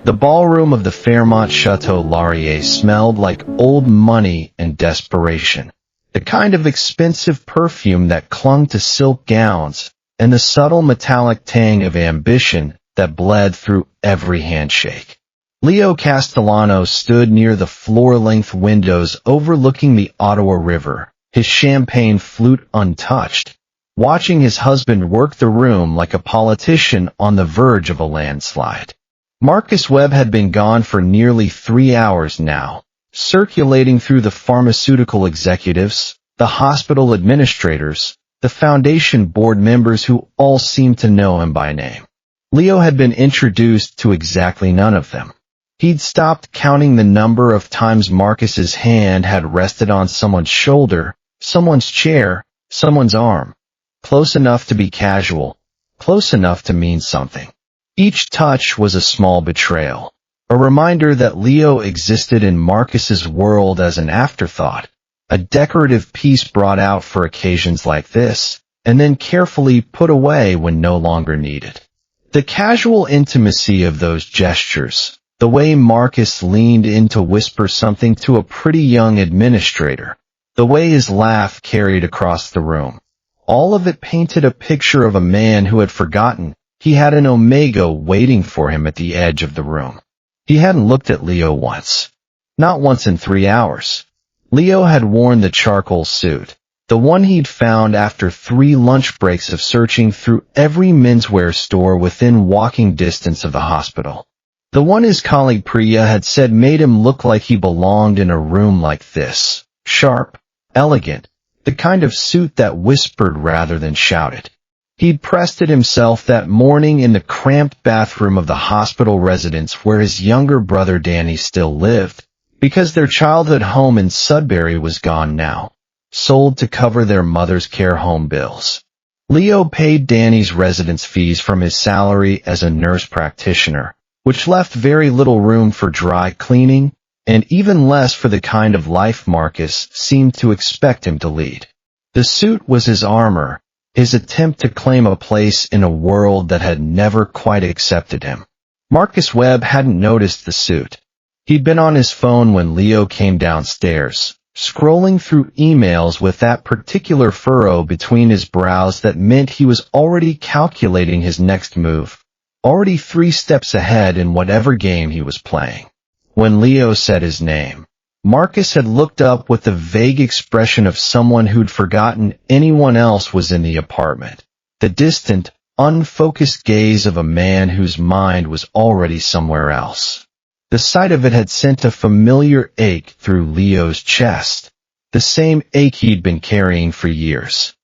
The ballroom of the Fairmont Chateau Laurier smelled like old money and desperation, the kind of expensive perfume that clung to silk gowns, and the subtle metallic tang of ambition that bled through every handshake. Leo Castellano stood near the floor-length windows overlooking the Ottawa River, his champagne flute untouched, watching his husband work the room like a politician on the verge of a landslide. Marcus Webb had been gone for nearly 3 hours now, circulating through the pharmaceutical executives, the hospital administrators, the foundation board members who all seemed to know him by name. Leo had been introduced to exactly none of them. He'd stopped counting the number of times Marcus's hand had rested on someone's shoulder, someone's chair, someone's arm. Close enough to be casual, close enough to mean something. Each touch was a small betrayal, a reminder that Leo existed in Marcus's world as an afterthought, a decorative piece brought out for occasions like this, and then carefully put away when no longer needed. The casual intimacy of those gestures, the way Marcus leaned in to whisper something to a pretty young administrator, the way his laugh carried across the room, all of it painted a picture of a man who had forgotten he had an Omega waiting for him at the edge of the room. He hadn't looked at Leo once. Not once in 3 hours. Leo had worn the charcoal suit, the one he'd found after 3 lunch breaks of searching through every menswear store within walking distance of the hospital. The one his colleague Priya had said made him look like he belonged in a room like this. Sharp, elegant, the kind of suit that whispered rather than shouted. He'd pressed it himself that morning in the cramped bathroom of the hospital residence where his younger brother Danny still lived, because their childhood home in Sudbury was gone now, sold to cover their mother's care home bills. Leo paid Danny's residence fees from his salary as a nurse practitioner, which left very little room for dry cleaning, and even less for the kind of life Marcus seemed to expect him to lead. The suit was his armor, his attempt to claim a place in a world that had never quite accepted him. Marcus Webb hadn't noticed the suit. He'd been on his phone when Leo came downstairs, scrolling through emails with that particular furrow between his brows that meant he was already calculating his next move, already 3 steps ahead in whatever game he was playing. When Leo said his name, Marcus had looked up with the vague expression of someone who'd forgotten anyone else was in the apartment, the distant, unfocused gaze of a man whose mind was already somewhere else. The sight of it had sent a familiar ache through Leo's chest, the same ache he'd been carrying for years.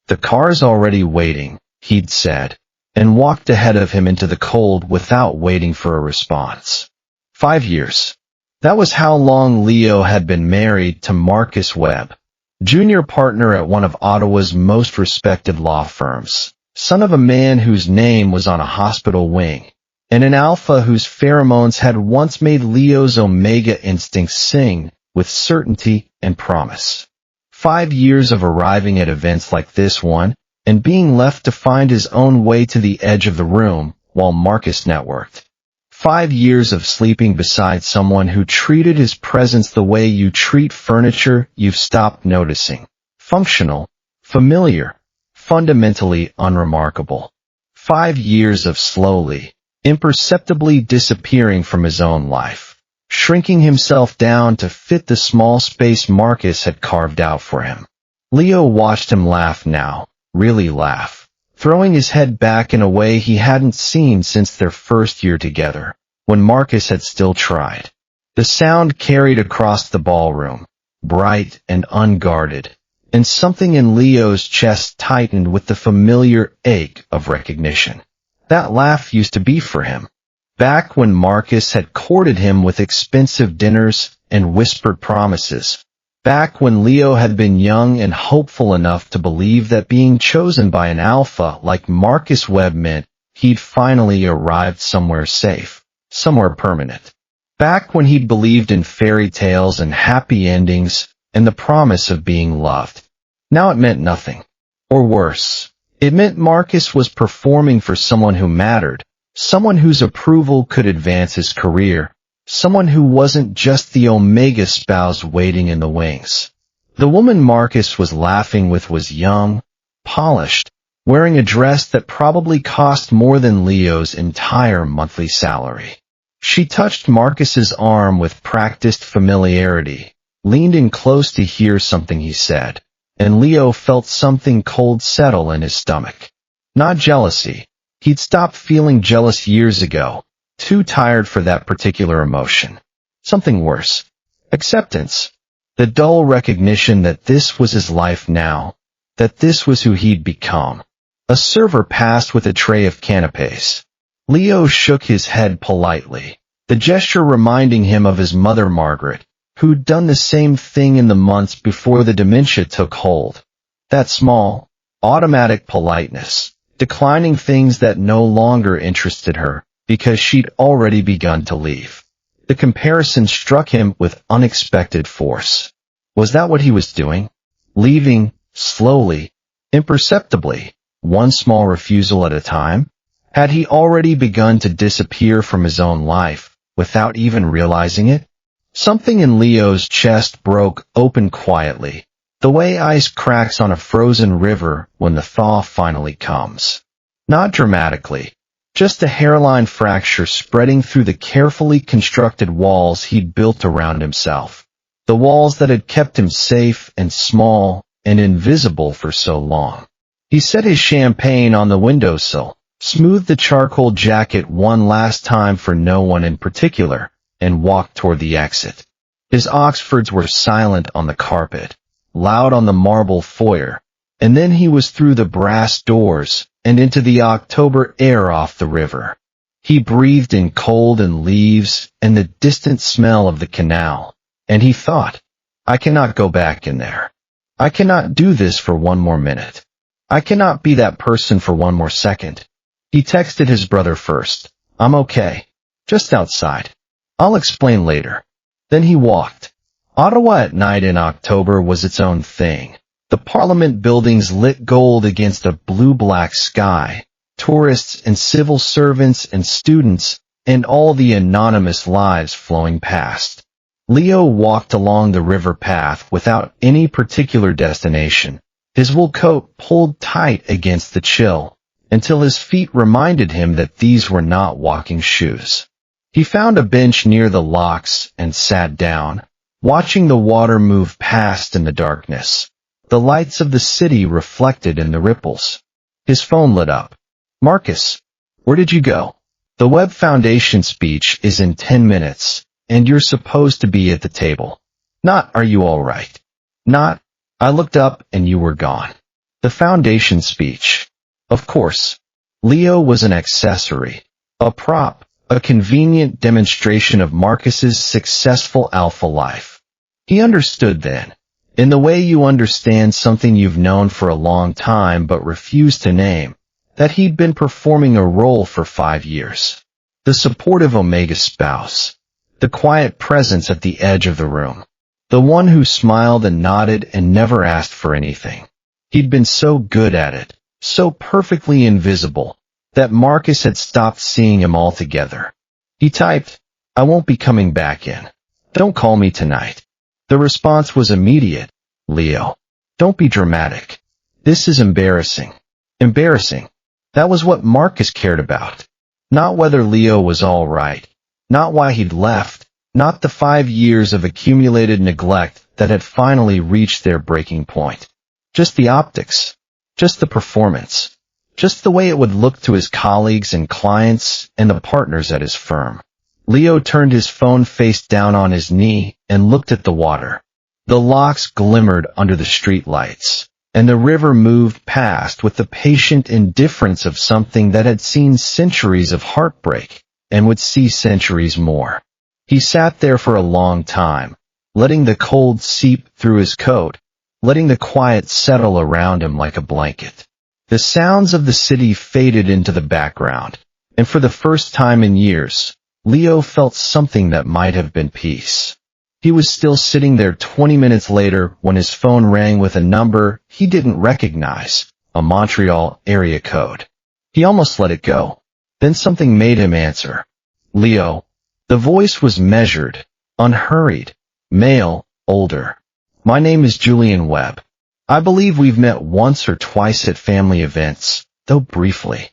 "The car's already waiting," he'd said, and walked ahead of him into the cold without waiting for a response. 5 years. That was how long Leo had been married to Marcus Webb, junior partner at one of Ottawa's most respected law firms, son of a man whose name was on a hospital wing, and an alpha whose pheromones had once made Leo's Omega instincts sing with certainty and promise. 5 years of arriving at events like this one, and being left to find his own way to the edge of the room while Marcus networked. 5 years of sleeping beside someone who treated his presence the way you treat furniture you've stopped noticing. Functional, familiar, fundamentally unremarkable. 5 years of slowly, imperceptibly disappearing from his own life, shrinking himself down to fit the small space Marcus had carved out for him. Leo watched him laugh now, really laugh, throwing his head back in a way he hadn't seen since their first year together, when Marcus had still tried. The sound carried across the ballroom, bright and unguarded, and something in Leo's chest tightened with the familiar ache of recognition. That laugh used to be for him, back when Marcus had courted him with expensive dinners and whispered promises. Back when Leo had been young and hopeful enough to believe that being chosen by an alpha like Marcus Webb meant he'd finally arrived somewhere safe, somewhere permanent. Back when he'd believed in fairy tales and happy endings and the promise of being loved. Now it meant nothing. Or worse, it meant Marcus was performing for someone who mattered, someone whose approval could advance his career, someone who wasn't just the Omega spouse waiting in the wings. The woman Marcus was laughing with was young, polished, wearing a dress that probably cost more than Leo's entire monthly salary. She touched Marcus's arm with practiced familiarity, leaned in close to hear something he said, and Leo felt something cold settle in his stomach. Not jealousy. He'd stopped feeling jealous years ago, too tired for that particular emotion. Something worse. Acceptance. The dull recognition that this was his life now, that this was who he'd become. A server passed with a tray of canapes. Leo shook his head politely, the gesture reminding him of his mother Margaret, who'd done the same thing in the months before the dementia took hold. That small, automatic politeness, declining things that no longer interested her, because she'd already begun to leave. The comparison struck him with unexpected force. Was that what he was doing? Leaving, slowly, imperceptibly, one small refusal at a time? Had he already begun to disappear from his own life, without even realizing it? Something in Leo's chest broke open quietly, the way ice cracks on a frozen river when the thaw finally comes. Not dramatically, just a hairline fracture spreading through the carefully constructed walls he'd built around himself. The walls that had kept him safe and small and invisible for so long. He set his champagne on the windowsill, smoothed the charcoal jacket one last time for no one in particular, and walked toward the exit. His Oxfords were silent on the carpet, loud on the marble foyer, and then he was through the brass doors and into the October air off the river. He breathed in cold and leaves and the distant smell of the canal, and he thought, I cannot go back in there. I cannot do this for one more minute. I cannot be that person for one more second. He texted his brother first. I'm okay. Just outside. I'll explain later. Then he walked. Ottawa at night in October was its own thing. The Parliament buildings lit gold against a blue-black sky, tourists and civil servants and students, and all the anonymous lives flowing past. Leo walked along the river path without any particular destination, his wool coat pulled tight against the chill, until his feet reminded him that these were not walking shoes. He found a bench near the locks and sat down, watching the water move past in the darkness, the lights of the city reflected in the ripples. His phone lit up. Marcus, where did you go? The Web Foundation speech is in 10 minutes, and you're supposed to be at the table. Not, are you all right? Not, I looked up and you were gone. The Foundation speech. Of course. Leo was an accessory, a prop, a convenient demonstration of Marcus's successful alpha life. He understood then, in the way you understand something you've known for a long time but refuse to name, that he'd been performing a role for 5 years. The supportive Omega spouse. The quiet presence at the edge of the room. The one who smiled and nodded and never asked for anything. He'd been so good at it, so perfectly invisible, that Marcus had stopped seeing him altogether. He typed, I won't be coming back in. Don't call me tonight. The response was immediate. Leo. Don't be dramatic. This is embarrassing. Embarrassing. That was what Marcus cared about. Not whether Leo was all right. Not why he'd left. Not the 5 years of accumulated neglect that had finally reached their breaking point. Just the optics. Just the performance. Just the way it would look to his colleagues and clients and the partners at his firm. Leo turned his phone face down on his knee and looked at the water. The locks glimmered under the street lights, and the river moved past with the patient indifference of something that had seen centuries of heartbreak and would see centuries more. He sat there for a long time, letting the cold seep through his coat, letting the quiet settle around him like a blanket. The sounds of the city faded into the background, and for the first time in years, Leo felt something that might have been peace. He was still sitting there 20 minutes later when his phone rang with a number he didn't recognize, a Montreal area code. He almost let it go. Then something made him answer. Leo. The voice was measured, unhurried, male, older. My name is Julian Webb. I believe we've met once or twice at family events, though briefly.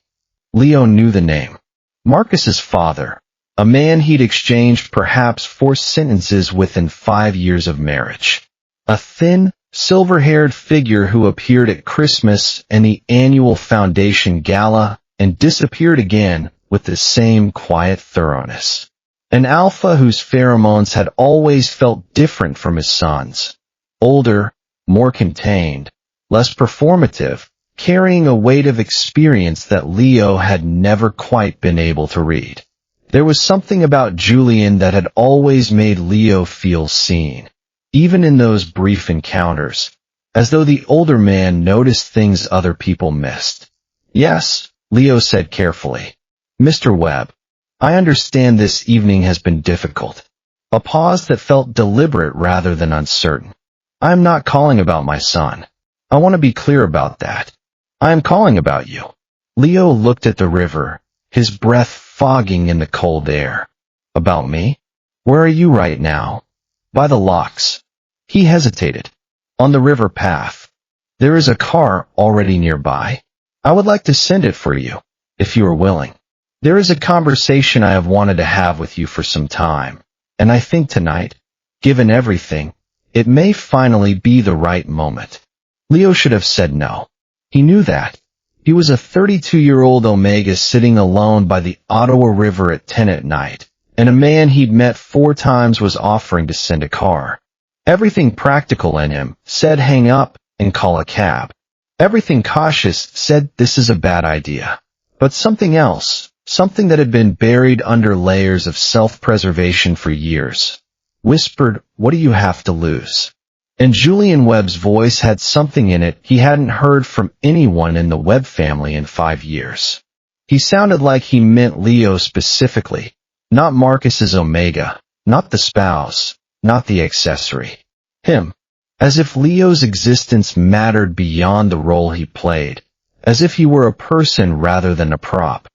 Leo knew the name. Marcus's father, a man he'd exchanged perhaps 4 sentences within 5 years of marriage. A thin, silver-haired figure who appeared at Christmas and the annual Foundation Gala and disappeared again with the same quiet thoroughness. An alpha whose pheromones had always felt different from his son's. Older, more contained, less performative, carrying a weight of experience that Leo had never quite been able to read. There was something about Julian that had always made Leo feel seen, even in those brief encounters, as though the older man noticed things other people missed. Yes, Leo said carefully. Mr. Webb, I understand this evening has been difficult. A pause that felt deliberate rather than uncertain. I am not calling about my son. I want to be clear about that. I am calling about you. Leo looked at the river, his breath fogging in the cold air. About me? Where are you right now? By the locks. He hesitated. On the river path. There is a car already nearby. I would like to send it for you, if you are willing. There is a conversation I have wanted to have with you for some time, and I think tonight, given everything, it may finally be the right moment. Leo should have said no. He knew that. He was a 32-year-old Omega sitting alone by the Ottawa River at 10 at night, and a man he'd met 4 times was offering to send a car. Everything practical in him said hang up and call a cab. Everything cautious said this is a bad idea. But something else, something that had been buried under layers of self-preservation for years, whispered, what do you have to lose? And Julian Webb's voice had something in it he hadn't heard from anyone in the Webb family in 5 years. He sounded like he meant Leo specifically, not Marcus's Omega, not the spouse, not the accessory. Him. As if Leo's existence mattered beyond the role he played, as if he were a person rather than a prop.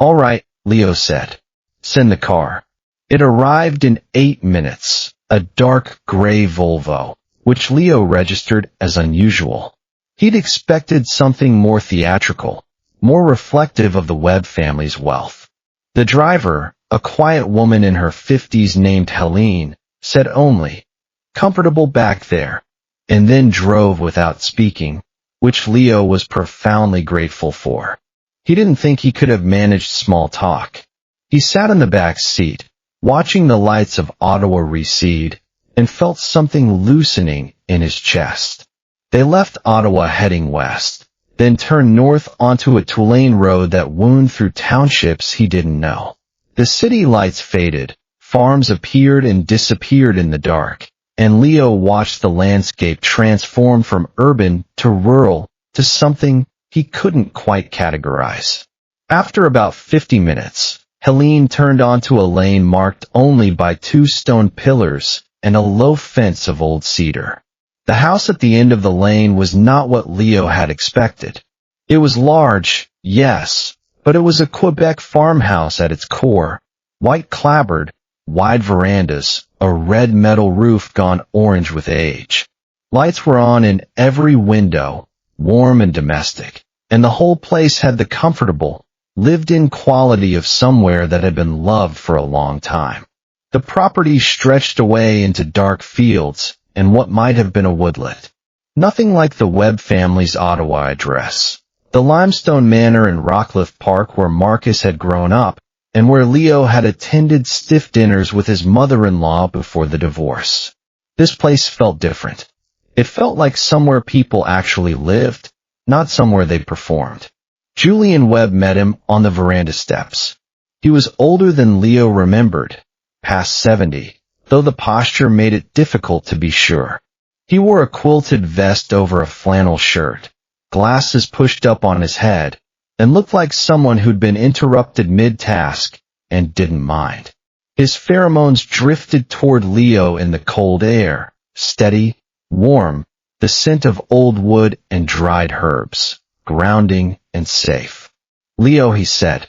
All right, Leo said. Send the car. It arrived in 8 minutes, a dark gray Volvo, which Leo registered as unusual. He'd expected something more theatrical, more reflective of the Webb family's wealth. The driver, a quiet woman in her 50s named Helene, said only, comfortable back there, and then drove without speaking, which Leo was profoundly grateful for. He didn't think he could have managed small talk. He sat in the back seat, watching the lights of Ottawa recede, and felt something loosening in his chest. They left Ottawa heading west, then turned north onto a two-lane road that wound through townships he didn't know. The city lights faded, farms appeared and disappeared in the dark, and Leo watched the landscape transform from urban to rural to something he couldn't quite categorize. After about 50 minutes, Helene turned onto a lane marked only by 2 stone pillars and a low fence of old cedar. The house at the end of the lane was not what Leo had expected. It was large, yes, but it was a Quebec farmhouse at its core, white clapboard, wide verandas, a red metal roof gone orange with age. Lights were on in every window, warm and domestic, and the whole place had the comfortable, lived-in quality of somewhere that had been loved for a long time. The property stretched away into dark fields and what might have been a woodlet. Nothing like the Webb family's Ottawa address. The limestone manor in Rockcliffe Park where Marcus had grown up, and where Leo had attended stiff dinners with his mother-in-law before the divorce. This place felt different. It felt like somewhere people actually lived, not somewhere they performed. Julian Webb met him on the veranda steps. He was older than Leo remembered, past 70, though the posture made it difficult to be sure. He wore a quilted vest over a flannel shirt, glasses pushed up on his head, and looked like someone who'd been interrupted mid-task and didn't mind. His pheromones drifted toward Leo in the cold air, steady, warm, the scent of old wood and dried herbs, grounding and safe. Leo, he said,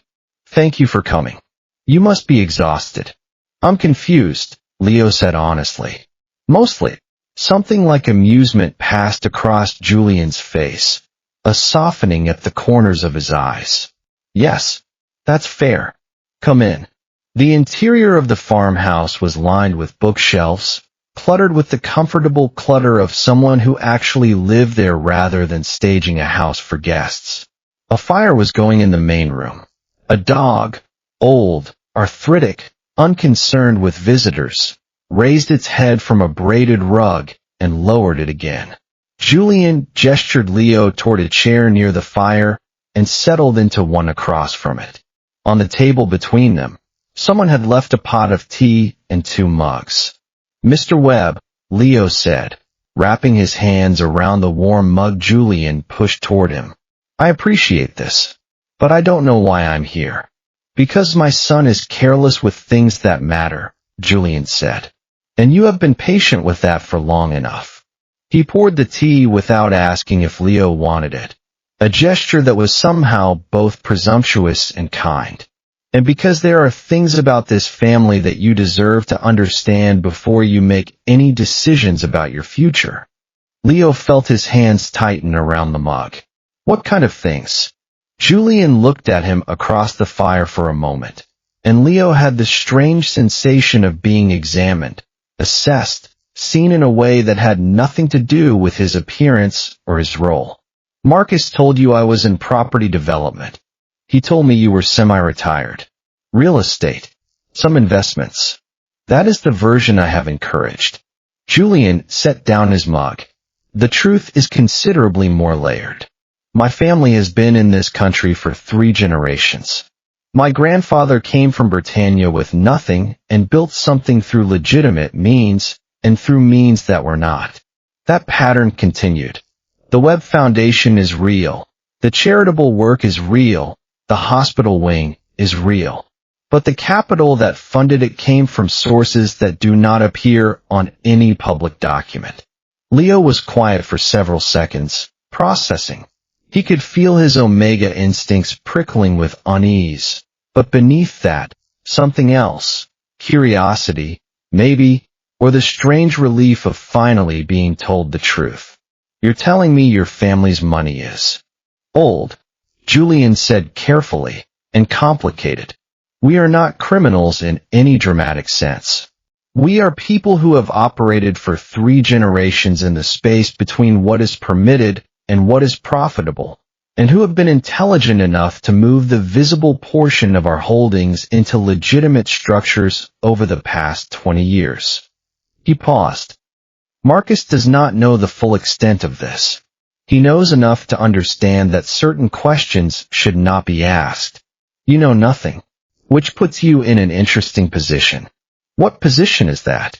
Thank you for coming. You must be exhausted. I'm confused, Leo said honestly. Mostly. Something like amusement passed across Julian's face, a softening at the corners of his eyes. Yes, that's fair. Come in. The interior of the farmhouse was lined with bookshelves, cluttered with the comfortable clutter of someone who actually lived there rather than staging a house for guests. A fire was going in the main room. A dog, old, arthritic, unconcerned with visitors, raised its head from a braided rug and lowered it again. Julian gestured Leo toward a chair near the fire and settled into one across from it. On the table between them, someone had left a pot of tea and 2 mugs. Mr. Webb, Leo said, wrapping his hands around the warm mug Julian pushed toward him. I appreciate this, but I don't know why I'm here. Because my son is careless with things that matter, Julian said. And you have been patient with that for long enough. He poured the tea without asking if Leo wanted it, a gesture that was somehow both presumptuous and kind. And because there are things about this family that you deserve to understand before you make any decisions about your future. Leo felt his hands tighten around the mug. What kind of things? Julian looked at him across the fire for a moment, and Leo had the strange sensation of being examined, assessed, seen in a way that had nothing to do with his appearance or his role. Marcus told you I was in property development. He told me you were semi-retired. Real estate. Some investments. That is the version I have encouraged. Julian set down his mug. The truth is considerably more layered. My family has been in this country for 3 generations. My grandfather came from Britannia with nothing and built something through legitimate means and through means that were not. That pattern continued. The Webb Foundation is real. The charitable work is real. The hospital wing is real. But the capital that funded it came from sources that do not appear on any public document. Leo was quiet for several seconds, processing. He could feel his omega instincts prickling with unease. But beneath that, something else. Curiosity, maybe, or the strange relief of finally being told the truth. You're telling me your family's money is old, Julian said carefully, and complicated. We are not criminals in any dramatic sense. We are people who have operated for 3 generations in the space between what is permitted and what is profitable, and who have been intelligent enough to move the visible portion of our holdings into legitimate structures over the past 20 years. He paused. Marcus does not know the full extent of this. He knows enough to understand that certain questions should not be asked. You know nothing, which puts you in an interesting position. What position is that?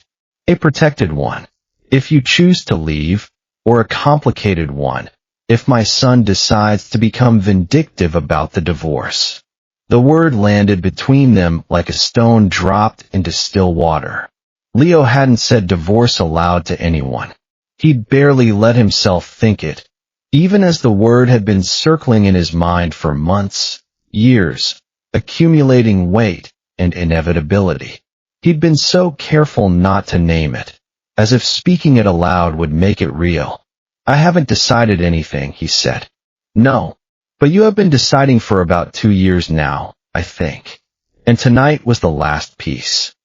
A protected one. If you choose to leave, or a complicated one, if my son decides to become vindictive about the divorce. The word landed between them like a stone dropped into still water. Leo hadn't said divorce aloud to anyone. He'd barely let himself think it, even as the word had been circling in his mind for months, years, accumulating weight and inevitability. He'd been so careful not to name it, as if speaking it aloud would make it real. I haven't decided anything, he said. No, but you have been deciding for about 2 years now, I think. And tonight was the last piece.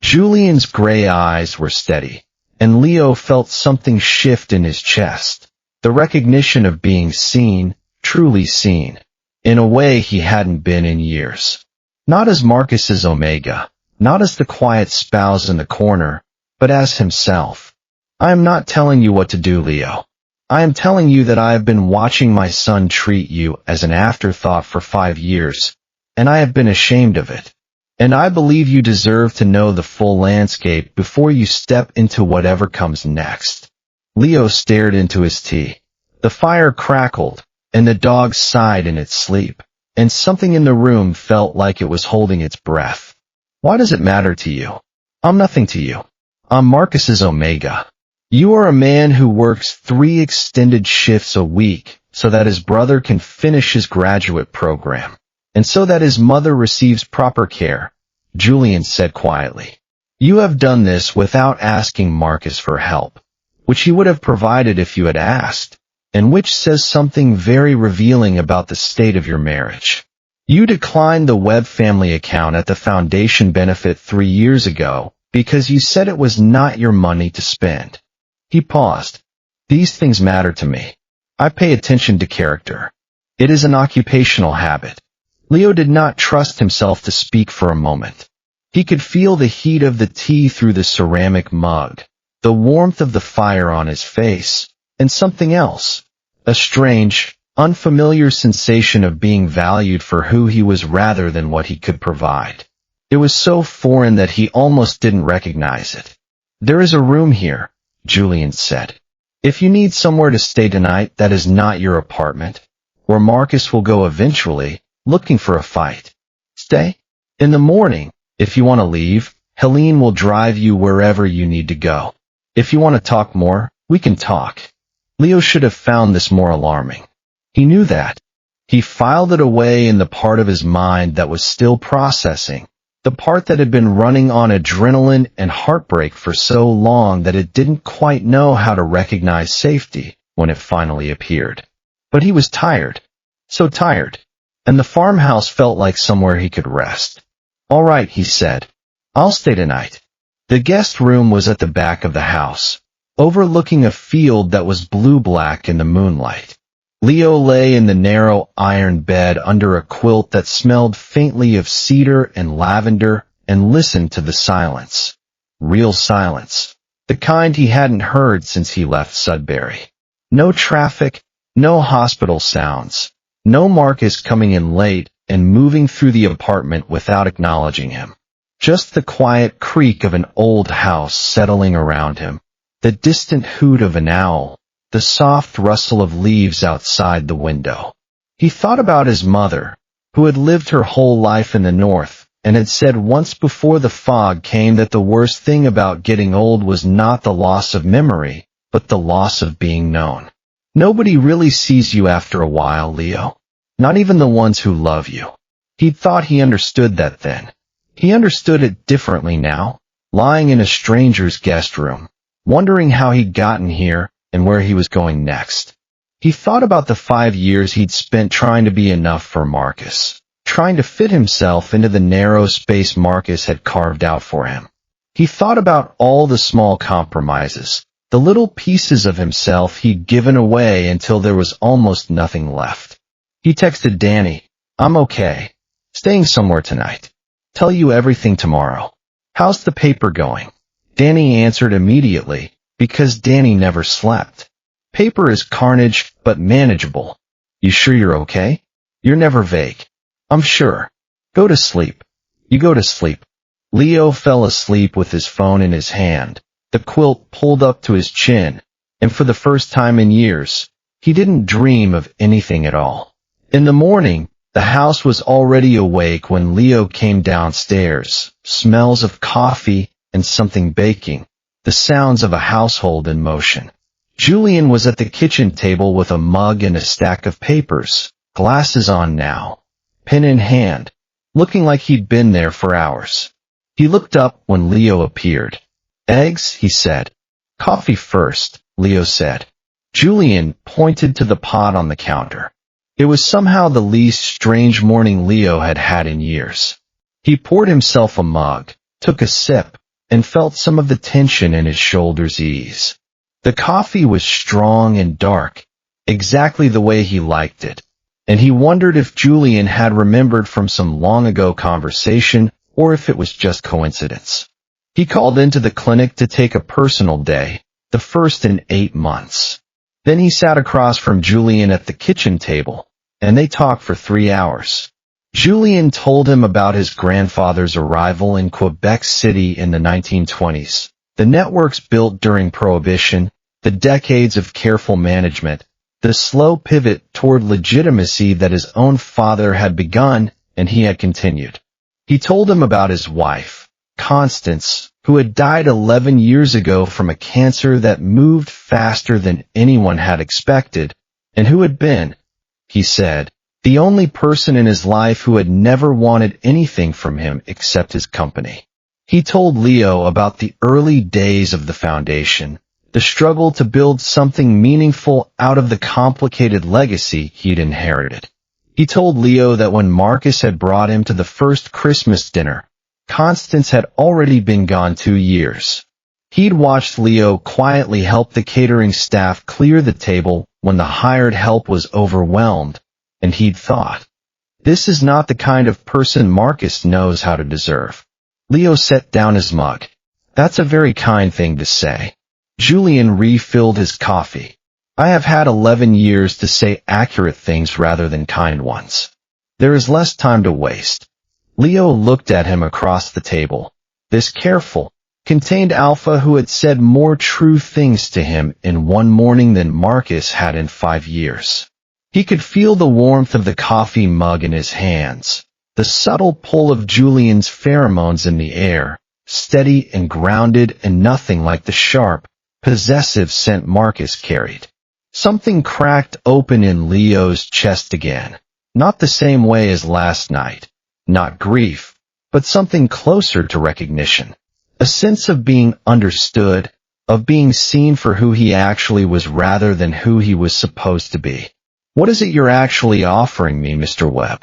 Julian's gray eyes were steady, and Leo felt something shift in his chest, the recognition of being seen, truly seen, in a way he hadn't been in years. Not as Marcus's Omega, not as the quiet spouse in the corner, but as himself. I am not telling you what to do, Leo. I am telling you that I have been watching my son treat you as an afterthought for 5 years, and I have been ashamed of it. And I believe you deserve to know the full landscape before you step into whatever comes next. Leo stared into his tea. The fire crackled, and the dog sighed in its sleep, and something in the room felt like it was holding its breath. Why does it matter to you? I'm nothing to you. I'm Marcus's Omega. You are a man who works 3 extended shifts a week so that his brother can finish his graduate program. and so that his mother receives proper care, Julian said quietly. You have done this without asking Marcus for help, which he would have provided if you had asked, and which says something very revealing about the state of your marriage. You declined the Webb family account at the foundation benefit 3 years ago because you said it was not your money to spend. He paused. These things matter to me. I pay attention to character. It is an occupational habit. Leo did not trust himself to speak for a moment. He could feel the heat of the tea through the ceramic mug, the warmth of the fire on his face, and something else, a strange, unfamiliar sensation of being valued for who he was rather than what he could provide. It was so foreign that he almost didn't recognize it. There is a room here, Julian said. If you need somewhere to stay tonight that is not your apartment, where Marcus will go eventually, looking for a fight. Stay. In the morning, if you want to leave, Helene will drive you wherever you need to go. If you want to talk more, we can talk. Leo should have found this more alarming. He knew that. He filed it away in the part of his mind that was still processing, the part that had been running on adrenaline and heartbreak for so long that it didn't quite know how to recognize safety when it finally appeared. But he was tired. So tired. And the farmhouse felt like somewhere he could rest. All right, he said. I'll stay tonight. The guest room was at the back of the house, overlooking a field that was blue-black in the moonlight. Leo lay in the narrow iron bed under a quilt that smelled faintly of cedar and lavender and listened to the silence. Real silence. The kind he hadn't heard since he left Sudbury. No traffic, no hospital sounds, no Marcus coming in late and moving through the apartment without acknowledging him. Just the quiet creak of an old house settling around him, the distant hoot of an owl, the soft rustle of leaves outside the window. He thought about his mother, who had lived her whole life in the north, and had said once before the fog came that the worst thing about getting old was not the loss of memory, but the loss of being known. Nobody really sees you after a while, Leo. Not even the ones who love you. He'd thought he understood that then. He understood it differently now, lying in a stranger's guest room, wondering how he'd gotten here and where he was going next. He thought about the 5 years he'd spent trying to be enough for Marcus, trying to fit himself into the narrow space Marcus had carved out for him. He thought about all the small compromises, the little pieces of himself he'd given away until there was almost nothing left. He texted Danny, I'm okay. Staying somewhere tonight. Tell you everything tomorrow. How's the paper going? Danny answered immediately, because Danny never slept. Paper is carnage, but manageable. You sure you're okay? You're never vague. I'm sure. Go to sleep. You go to sleep. Leo fell asleep with his phone in his hand, the quilt pulled up to his chin, and for the first time in years, he didn't dream of anything at all. In the morning, the house was already awake when Leo came downstairs, smells of coffee and something baking, the sounds of a household in motion. Julian was at the kitchen table with a mug and a stack of papers, glasses on now, pen in hand, looking like he'd been there for hours. He looked up when Leo appeared. Eggs, he said. Coffee first, Leo said. Julian pointed to the pot on the counter. It was somehow the least strange morning Leo had had in years. He poured himself a mug, took a sip, and felt some of the tension in his shoulders ease. The coffee was strong and dark, exactly the way he liked it, and he wondered if Julian had remembered from some long-ago conversation or if it was just coincidence. He called into the clinic to take a personal day, the first in 8 months. Then he sat across from Julian at the kitchen table, and they talked for 3 hours. Julian told him about his grandfather's arrival in Quebec City in the 1920s, the networks built during Prohibition, the decades of careful management, the slow pivot toward legitimacy that his own father had begun and he had continued. He told him about his wife, Constance, who had died 11 years ago from a cancer that moved faster than anyone had expected, and who had been, he said, The only person in his life who had never wanted anything from him except his company. He told Leo about the early days of the foundation, the struggle to build something meaningful out of the complicated legacy he'd inherited. He told Leo that when Marcus had brought him to the first Christmas dinner, Constance had already been gone 2 years. He'd watched Leo quietly help the catering staff clear the table when the hired help was overwhelmed, and he'd thought, "This is not the kind of person Marcus knows how to deserve." Leo set down his mug. "That's a very kind thing to say." Julian refilled his coffee. "I have had 11 years to say accurate things rather than kind ones. There is less time to waste." Leo looked at him across the table. This careful, contained alpha who had said more true things to him in one morning than Marcus had in 5 years. He could feel the warmth of the coffee mug in his hands, the subtle pull of Julian's pheromones in the air, steady and grounded and nothing like the sharp, possessive scent Marcus carried. Something cracked open in Leo's chest again, not the same way as last night, not grief, but something closer to recognition. A sense of being understood, of being seen for who he actually was rather than who he was supposed to be. "What is it you're actually offering me, Mr. Webb?"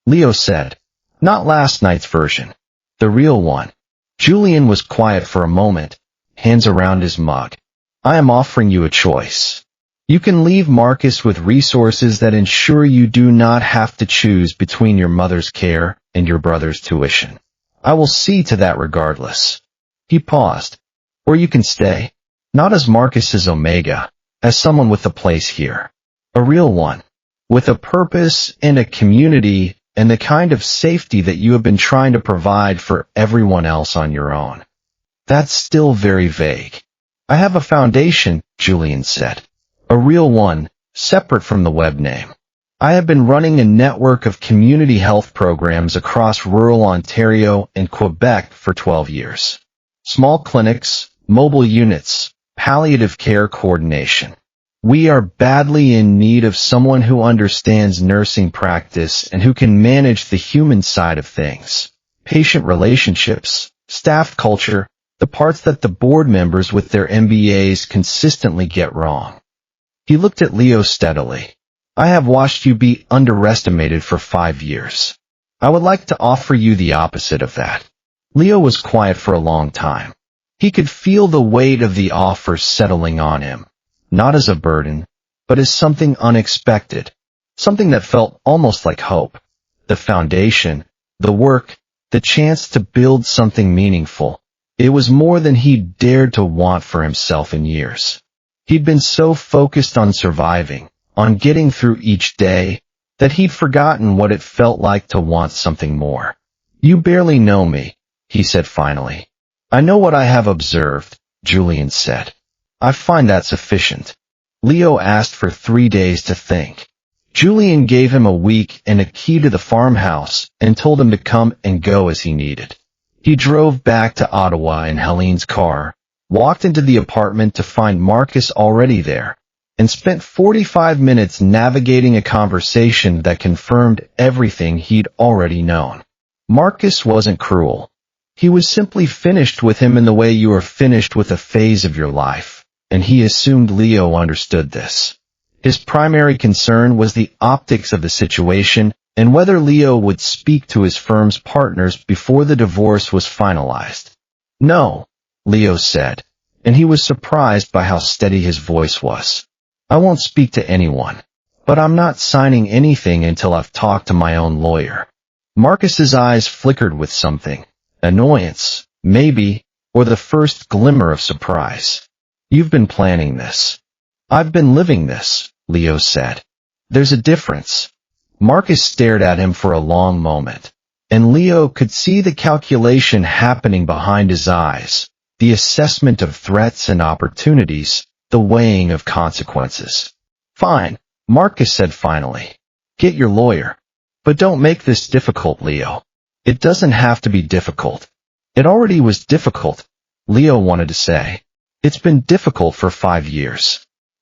Leo said. "Not last night's version. The real one." Julian was quiet for a moment, hands around his mug. "I am offering you a choice. You can leave Marcus with resources that ensure you do not have to choose between your mother's care and your brother's tuition. I will see to that regardless." He paused. "Or you can stay, not as Marcus's Omega, as someone with a place here. A real one, with a purpose and a community and the kind of safety that you have been trying to provide for everyone else on your own." "That's still very vague." "I have a foundation," Julian said. "A real one, separate from the web name. I have been running a network of community health programs across rural Ontario and Quebec for 12 years. Small clinics, mobile units, palliative care coordination. We are badly in need of someone who understands nursing practice and who can manage the human side of things. Patient relationships, staff culture, the parts that the board members with their MBAs consistently get wrong." He looked at Leo steadily. "I have watched you be underestimated for 5 years. I would like to offer you the opposite of that." Leo was quiet for a long time. He could feel the weight of the offer settling on him, not as a burden, but as something unexpected, something that felt almost like hope. The foundation, the work, the chance to build something meaningful. It was more than he'd dared to want for himself in years. He'd been so focused on surviving, on getting through each day, that he'd forgotten what it felt like to want something more. "You barely know me," he said finally. "I know what I have observed," Julian said. "I find that sufficient." Leo asked for 3 days to think. Julian gave him a week and a key to the farmhouse and told him to come and go as he needed. He drove back to Ottawa in Helene's car, walked into the apartment to find Marcus already there, and spent 45 minutes navigating a conversation that confirmed everything he'd already known. Marcus wasn't cruel. He was simply finished with him in the way you are finished with a phase of your life, and he assumed Leo understood this. His primary concern was the optics of the situation and whether Leo would speak to his firm's partners before the divorce was finalized. "No," Leo said, and he was surprised by how steady his voice was. "I won't speak to anyone, but I'm not signing anything until I've talked to my own lawyer." Marcus's eyes flickered with something, annoyance, maybe, or the first glimmer of surprise. "You've been planning this." "I've been living this," Leo said. "There's a difference." Marcus stared at him for a long moment, and Leo could see the calculation happening behind his eyes, the assessment of threats and opportunities, the weighing of consequences. "Fine," Marcus said finally. "Get your lawyer. But don't make this difficult, Leo." "It doesn't have to be difficult." "It already was difficult," Leo wanted to say. "It's been difficult for 5 years."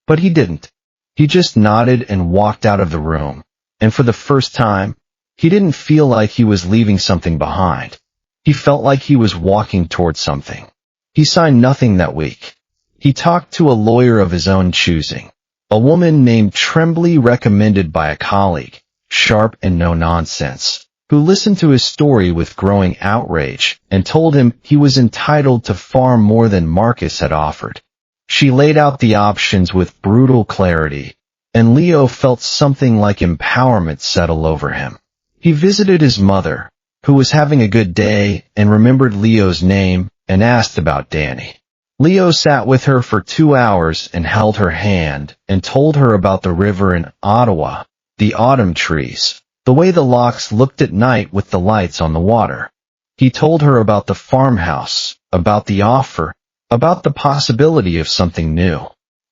But he didn't. He just nodded and walked out of the room, and for the first time, he didn't feel like he was leaving something behind. He felt like he was walking towards something. He signed nothing that week. He talked to a lawyer of his own choosing, a woman named Tremblay recommended by a colleague, sharp and no-nonsense, who listened to his story with growing outrage and told him he was entitled to far more than Marcus had offered. She laid out the options with brutal clarity, and Leo felt something like empowerment settle over him. He visited his mother, who was having a good day, and remembered Leo's name and asked about Danny. Leo sat with her for 2 hours and held her hand and told her about the river in Ottawa, the autumn trees, the way the locks looked at night with the lights on the water. He told her about the farmhouse, about the offer, about the possibility of something new.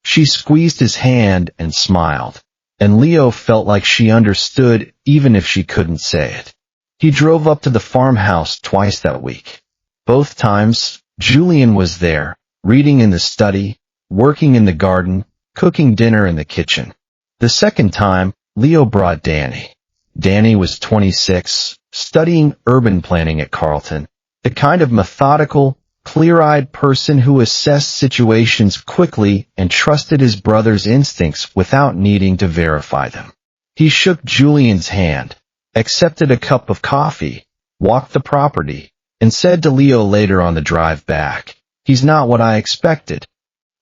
She squeezed his hand and smiled, and Leo felt like she understood even if she couldn't say it. He drove up to the farmhouse twice that week. Both times, Julian was there, reading in the study, working in the garden, cooking dinner in the kitchen. The second time, Leo brought Danny. Danny was 26, studying urban planning at Carleton, the kind of methodical, clear-eyed person who assessed situations quickly and trusted his brother's instincts without needing to verify them. He shook Julian's hand, accepted a cup of coffee, walked the property, and said to Leo later on the drive back, "He's not what I expected."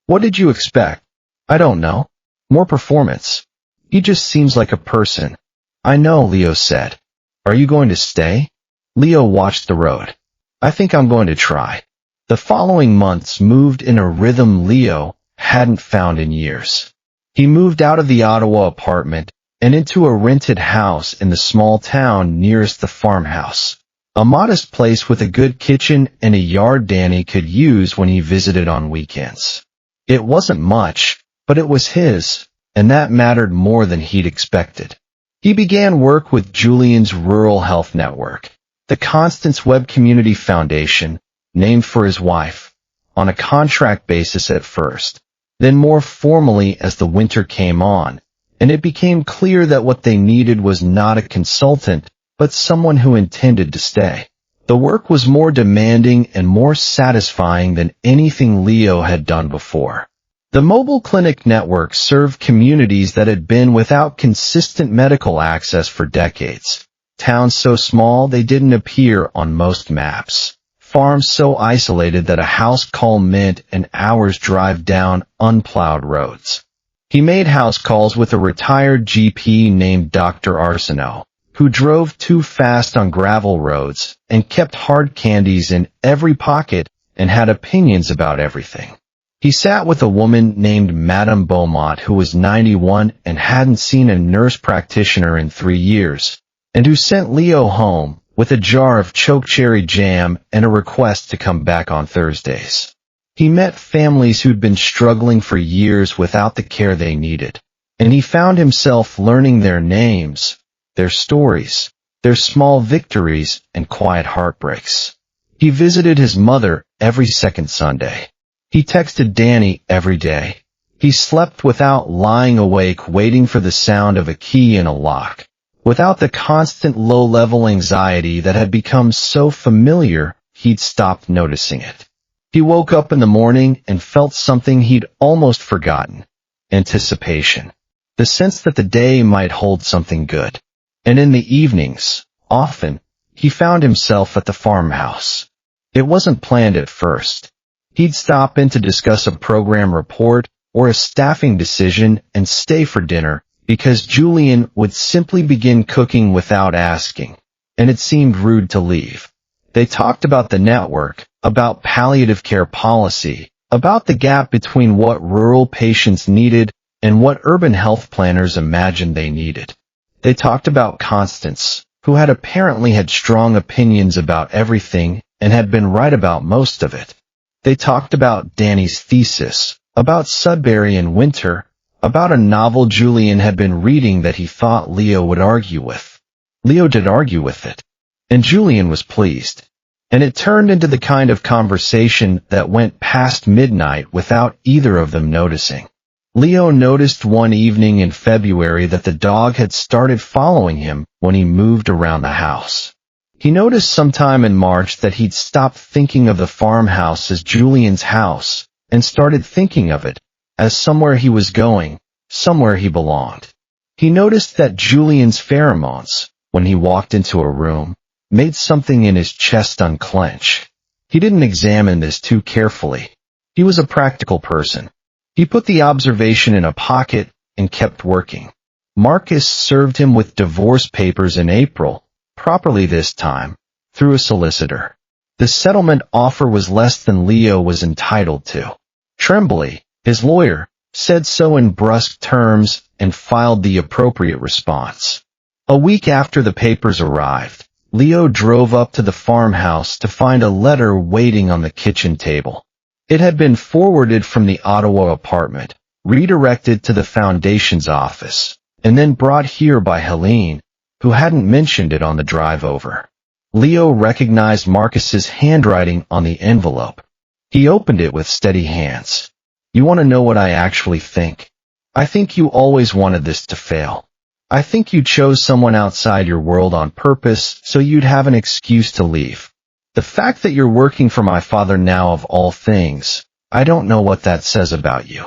"What did you expect?" "I don't know. More performance. He just seems like a person." "I know," Leo said. "Are you going to stay?" Leo watched the road. "I think I'm going to try." The following months moved in a rhythm Leo hadn't found in years. He moved out of the Ottawa apartment and into a rented house in the small town nearest the farmhouse, a modest place with a good kitchen and a yard Danny could use when he visited on weekends. It wasn't much, but it was his, and that mattered more than he'd expected. He began work with Julian's Rural Health Network, the Constance Web Community Foundation, named for his wife, on a contract basis at first, then more formally as the winter came on, and it became clear that what they needed was not a consultant, but someone who intended to stay. The work was more demanding and more satisfying than anything Leo had done before. The mobile clinic network served communities that had been without consistent medical access for decades. Towns so small they didn't appear on most maps. Farms so isolated that a house call meant an hour's drive down unplowed roads. He made house calls with a retired GP named Dr. Arsenault, who drove too fast on gravel roads and kept hard candies in every pocket and had opinions about everything. He sat with a woman named Madame Beaumont who was 91 and hadn't seen a nurse practitioner in 3 years, and who sent Leo home with a jar of chokecherry jam and a request to come back on Thursdays. He met families who'd been struggling for years without the care they needed, and he found himself learning their names, their stories, their small victories and quiet heartbreaks. He visited his mother every second Sunday. He texted Danny every day. He slept without lying awake waiting for the sound of a key in a lock, without the constant low-level anxiety that had become so familiar he'd stopped noticing it. He woke up in the morning and felt something he'd almost forgotten: anticipation, the sense that the day might hold something good. And in the evenings, often, he found himself at the farmhouse. It wasn't planned at first. He'd stop in to discuss a program report or a staffing decision and stay for dinner because Julian would simply begin cooking without asking, and it seemed rude to leave. They talked about the network, about palliative care policy, about the gap between what rural patients needed and what urban health planners imagined they needed. They talked about Constance, who had apparently had strong opinions about everything and had been right about most of it. They talked about Danny's thesis, about Sudbury in winter, about a novel Julian had been reading that he thought Leo would argue with. Leo did argue with it, and Julian was pleased. And it turned into the kind of conversation that went past midnight without either of them noticing. Leo noticed one evening in February that the dog had started following him when he moved around the house. He noticed sometime in March that he'd stopped thinking of the farmhouse as Julian's house and started thinking of it as somewhere he was going, somewhere he belonged. He noticed that Julian's pheromones, when he walked into a room, made something in his chest unclench. He didn't examine this too carefully. He was a practical person. He put the observation in a pocket and kept working. Marcus served him with divorce papers in April, properly this time, through a solicitor. The settlement offer was less than Leo was entitled to. Tremblay, his lawyer, said so in brusque terms and filed the appropriate response. A week after the papers arrived, Leo drove up to the farmhouse to find a letter waiting on the kitchen table. It had been forwarded from the Ottawa apartment, redirected to the Foundation's office, and then brought here by Helene, who hadn't mentioned it on the drive over. Leo recognized Marcus's handwriting on the envelope. He opened it with steady hands. "You want to know what I actually think? I think you always wanted this to fail. I think you chose someone outside your world on purpose so you'd have an excuse to leave. The fact that you're working for my father now of all things, I don't know what that says about you."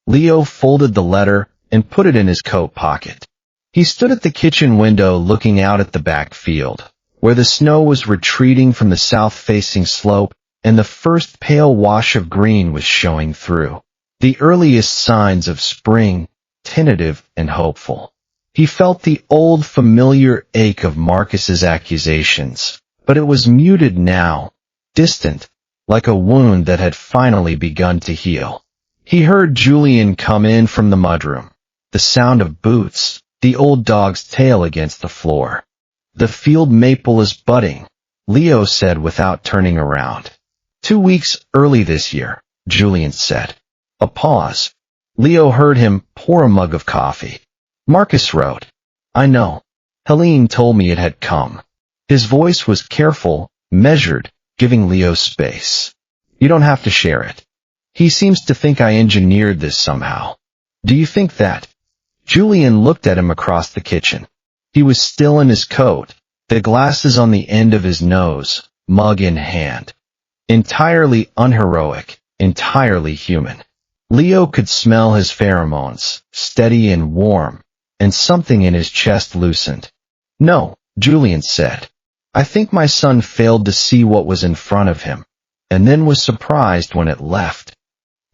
Leo folded the letter and put it in his coat pocket. He stood at the kitchen window looking out at the back field, where the snow was retreating from the south-facing slope and the first pale wash of green was showing through. The earliest signs of spring, tentative and hopeful. He felt the old familiar ache of Marcus's accusations, but it was muted now, distant, like a wound that had finally begun to heal. He heard Julian come in from the mudroom, the sound of boots, the old dog's tail against the floor. "The field maple is budding," Leo said without turning around. 2 weeks early this year," Julian said. A pause. Leo heard him pour a mug of coffee. Marcus wrote, "I know. Helene told me it had come." His voice was careful, measured, giving Leo space. "You don't have to share it. He seems to think I engineered this somehow." "Do you think that?" Julian looked at him across the kitchen. He was still in his coat, the glasses on the end of his nose, mug in hand. Entirely unheroic, entirely human. Leo could smell his pheromones, steady and warm, and something in his chest loosened. "No," Julian said. "I think my son failed to see what was in front of him, and then was surprised when it left."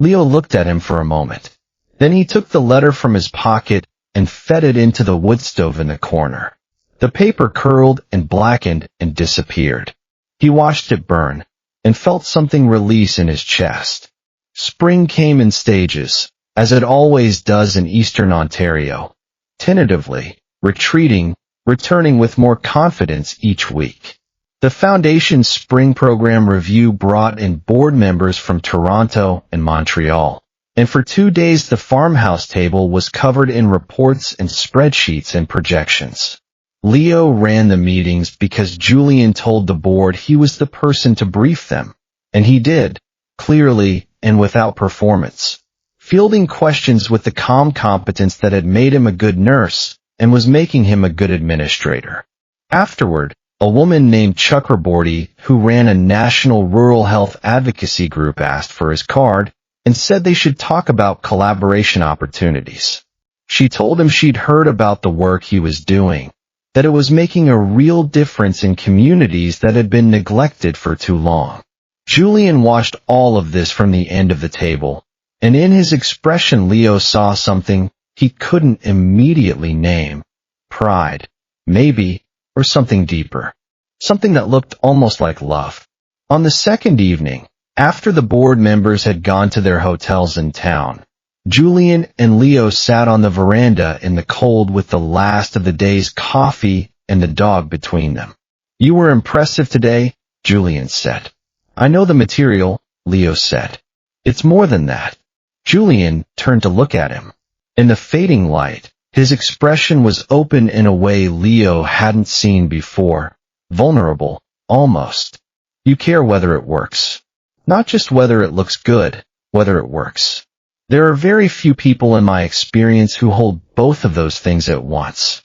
Leo looked at him for a moment. Then he took the letter from his pocket and fed it into the wood stove in the corner. The paper curled and blackened and disappeared. He watched it burn, and felt something release in his chest. Spring came in stages, as it always does in eastern Ontario, tentatively, retreating, returning with more confidence each week. The Foundation's spring program review brought in board members from Toronto and Montreal, and for 2 days the farmhouse table was covered in reports and spreadsheets and projections. Leo ran the meetings because Julian told the board he was the person to brief them, and he did, clearly and without performance, fielding questions with the calm competence that had made him a good nurse and was making him a good administrator. Afterward, a woman named Chakraborty, who ran a national rural health advocacy group, asked for his card and said they should talk about collaboration opportunities. She told him she'd heard about the work he was doing, that it was making a real difference in communities that had been neglected for too long. Julian watched all of this from the end of the table, and in his expression Leo saw something he couldn't immediately name. Pride, maybe, or something deeper. Something that looked almost like love. On the second evening, after the board members had gone to their hotels in town, Julian and Leo sat on the veranda in the cold with the last of the day's coffee and the dog between them. "You were impressive today," Julian said. "I know the material," Leo said. "It's more than that." Julian turned to look at him. In the fading light, his expression was open in a way Leo hadn't seen before, vulnerable, almost. "You care whether it works. Not just whether it looks good, whether it works." There are very few people in my experience who hold both of those things at once.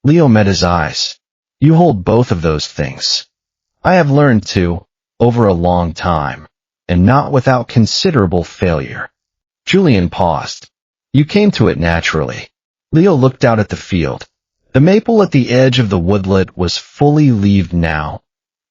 Leo met his eyes. You hold both of those things. I have learned to, over a long time, and not without considerable failure. Julian paused. You came to it naturally. Leo looked out at the field. The maple at the edge of the woodlet was fully leaved now,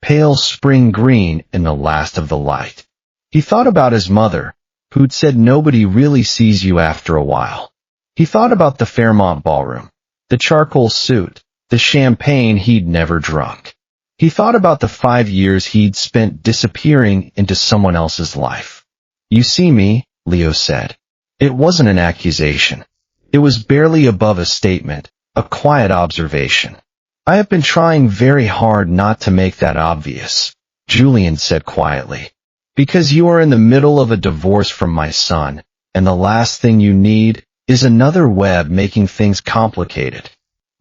pale spring green in the last of the light. He thought about his mother, who'd said nobody really sees you after a while. He thought about the Fairmont ballroom, the charcoal suit, the champagne he'd never drunk. He thought about the 5 years he'd spent disappearing into someone else's life. You see me, Leo said. It wasn't an accusation. It was barely above a statement, a quiet observation. I have been trying very hard not to make that obvious, Julian said quietly. Because you are in the middle of a divorce from my son, and the last thing you need is another web making things complicated.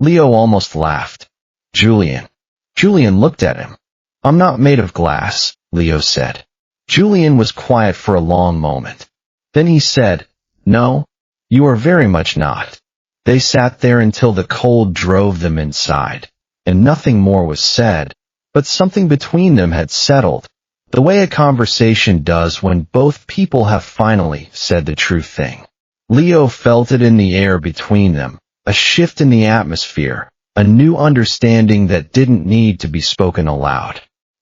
Leo almost laughed. Julian. Julian looked at him. I'm not made of glass, Leo said. Julian was quiet for a long moment. Then he said, No, you are very much not. They sat there until the cold drove them inside, and nothing more was said, but something between them had settled, the way a conversation does when both people have finally said the true thing. Leo felt it in the air between them, a shift in the atmosphere, a new understanding that didn't need to be spoken aloud.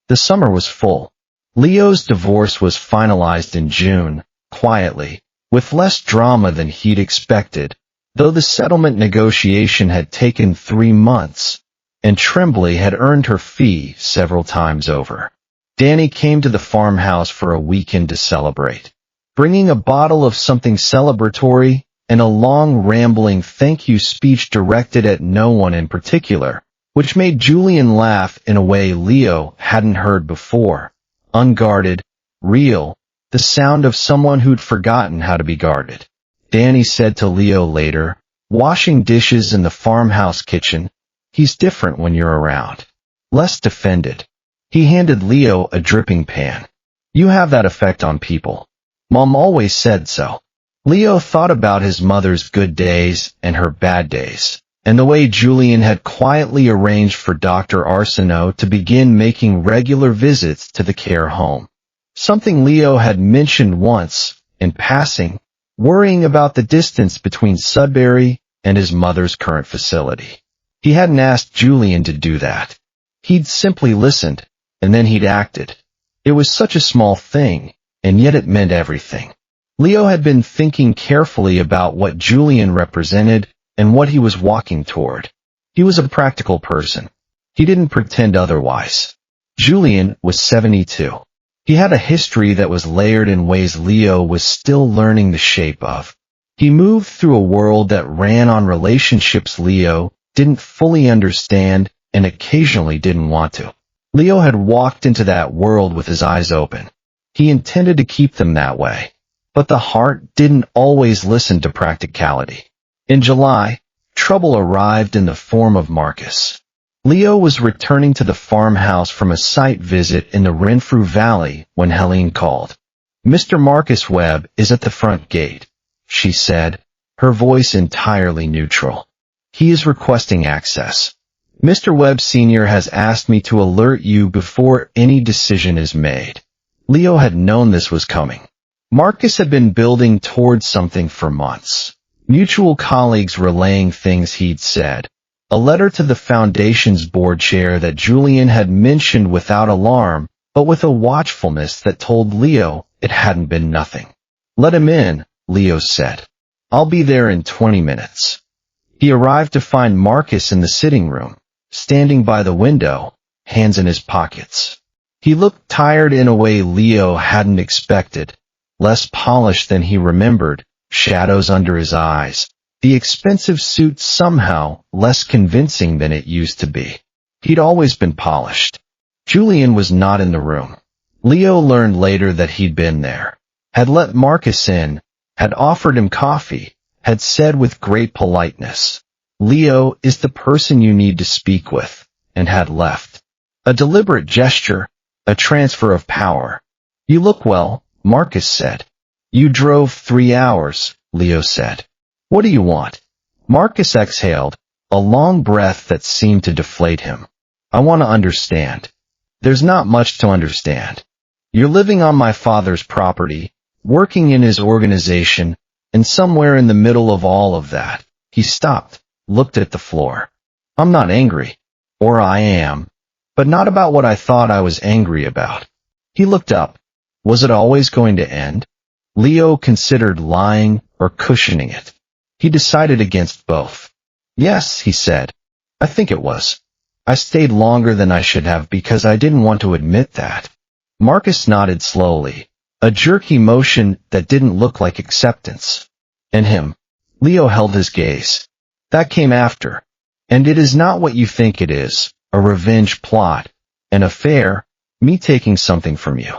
The summer was full. Leo's divorce was finalized in June, quietly, with less drama than he'd expected, though the settlement negotiation had taken 3 months, and Tremblay had earned her fee several times over. Danny came to the farmhouse for a weekend to celebrate, bringing a bottle of something celebratory and a long rambling thank you speech directed at no one in particular, which made Julian laugh in a way Leo hadn't heard before. Unguarded, real, the sound of someone who'd forgotten how to be guarded. Danny said to Leo later, washing dishes in the farmhouse kitchen, he's different when you're around. Less defended. He handed Leo a dripping pan. You have that effect on people. Mom always said so. Leo thought about his mother's good days and her bad days, and the way Julian had quietly arranged for Dr. Arsenault to begin making regular visits to the care home. Something Leo had mentioned once, in passing, worrying about the distance between Sudbury and his mother's current facility. He hadn't asked Julian to do that. He'd simply listened, and then he'd acted. It was such a small thing, and yet it meant everything. Leo had been thinking carefully about what Julian represented and what he was walking toward. He was a practical person. He didn't pretend otherwise. Julian was 72. He had a history that was layered in ways Leo was still learning the shape of. He moved through a world that ran on relationships Leo didn't fully understand and occasionally didn't want to. Leo had walked into that world with his eyes open. He intended to keep them that way. But the heart didn't always listen to practicality. In July, trouble arrived in the form of Marcus. Leo was returning to the farmhouse from a site visit in the Renfrew Valley when Helene called. Mr. Marcus Webb is at the front gate, she said, her voice entirely neutral. He is requesting access. Mr. Webb Sr. has asked me to alert you before any decision is made. Leo had known this was coming. Marcus had been building towards something for months. Mutual colleagues relaying things he'd said. A letter to the Foundation's board chair that Julian had mentioned without alarm, but with a watchfulness that told Leo it hadn't been nothing. Let him in, Leo said. I'll be there in 20 minutes. He arrived to find Marcus in the sitting room, standing by the window, hands in his pockets. He looked tired in a way Leo hadn't expected, less polished than he remembered, shadows under his eyes, the expensive suit somehow less convincing than it used to be. He'd always been polished. Julian was not in the room. Leo learned later that he'd been there, had let Marcus in, had offered him coffee, had said with great politeness, Leo is the person you need to speak with, and had left. A deliberate gesture, a transfer of power. You look well, Marcus said. You drove 3 hours, Leo said. What do you want? Marcus exhaled, a long breath that seemed to deflate him. I want to understand. There's not much to understand. You're living on my father's property, working in his organization, and somewhere in the middle of all of that, he stopped, looked at the floor. I'm not angry. Or I am. But not about what I thought I was angry about. He looked up. Was it always going to end? Leo considered lying or cushioning it. He decided against both. Yes, he said. I think it was. I stayed longer than I should have because I didn't want to admit that. Marcus nodded slowly, a jerky motion that didn't look like acceptance. And him. Leo held his gaze. That came after. And it is not what you think it is, a revenge plot, an affair, me taking something from you.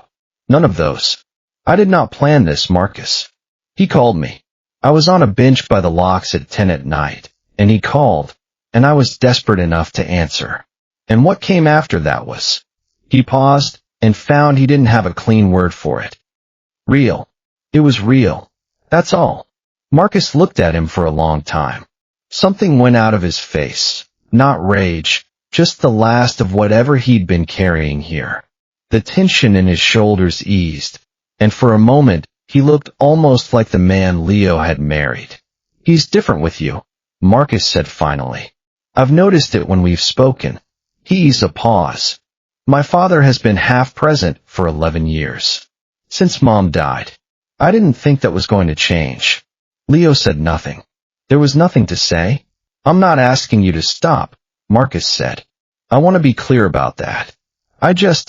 None of those. I did not plan this, Marcus. He called me. I was on a bench by the locks at 10 at night, and he called, and I was desperate enough to answer. And what came after that was... He paused, and found he didn't have a clean word for it. Real. It was real. That's all. Marcus looked at him for a long time. Something went out of his face. Not rage, just the last of whatever he'd been carrying here. The tension in his shoulders eased, and for a moment, he looked almost like the man Leo had married. He's different with you, Marcus said finally. I've noticed it when we've spoken. He's a pause. My father has been half present for 11 years. Since Mom died. I didn't think that was going to change. Leo said nothing. There was nothing to say. I'm not asking you to stop, Marcus said. I want to be clear about that.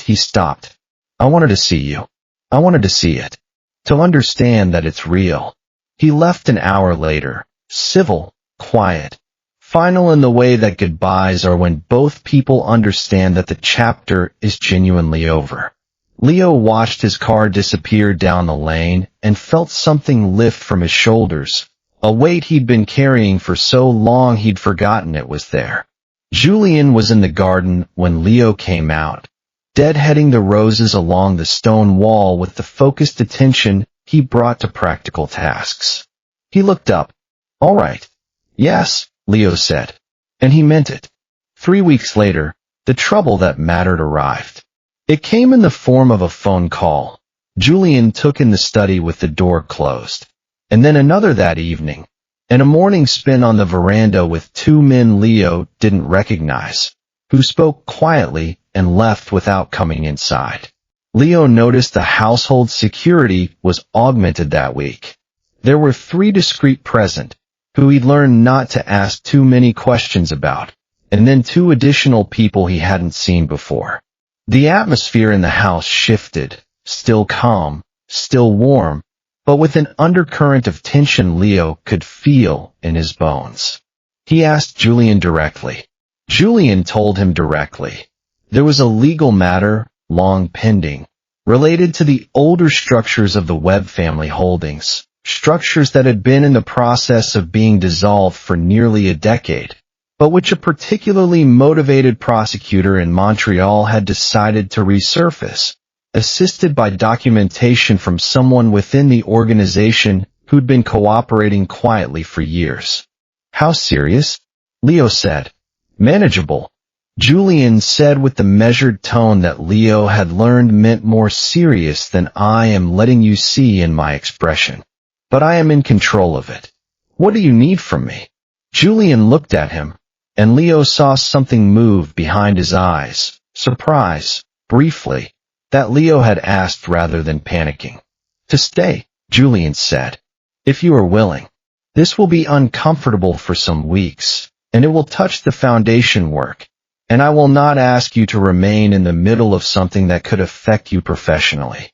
He stopped. I wanted to see you. I wanted to see it. To understand that it's real. He left an hour later, civil, quiet, final in the way that goodbyes are when both people understand that the chapter is genuinely over. Leo watched his car disappear down the lane and felt something lift from his shoulders, a weight he'd been carrying for so long he'd forgotten it was there. Julian was in the garden when Leo came out, deadheading the roses along the stone wall with the focused attention he brought to practical tasks. He looked up. All right. Yes, Leo said. And he meant it. 3 weeks later, the trouble that mattered arrived. It came in the form of a phone call. Julian took in the study with the door closed. And then another that evening, and a morning spent on the veranda with 2 men Leo didn't recognize, who spoke quietly and left without coming inside. Leo noticed the household security was augmented that week. There were 3 discreet present, who he'd learned not to ask too many questions about, and then 2 additional people he hadn't seen before. The atmosphere in the house shifted, still calm, still warm, but with an undercurrent of tension Leo could feel in his bones. He asked Julian directly. Julian told him directly. There was a legal matter, long pending, related to the older structures of the Webb family holdings, structures that had been in the process of being dissolved for nearly a decade, but which a particularly motivated prosecutor in Montreal had decided to resurface, assisted by documentation from someone within the organization who'd been cooperating quietly for years. How serious? Leo said. Manageable. Julian said with the measured tone that Leo had learned meant more serious than I am letting you see in my expression. But I am in control of it. What do you need from me? Julian looked at him, and Leo saw something move behind his eyes, surprise, briefly, that Leo had asked rather than panicking. To stay, Julian said. If you are willing. This will be uncomfortable for some weeks, and it will touch the foundation work, and I will not ask you to remain in the middle of something that could affect you professionally.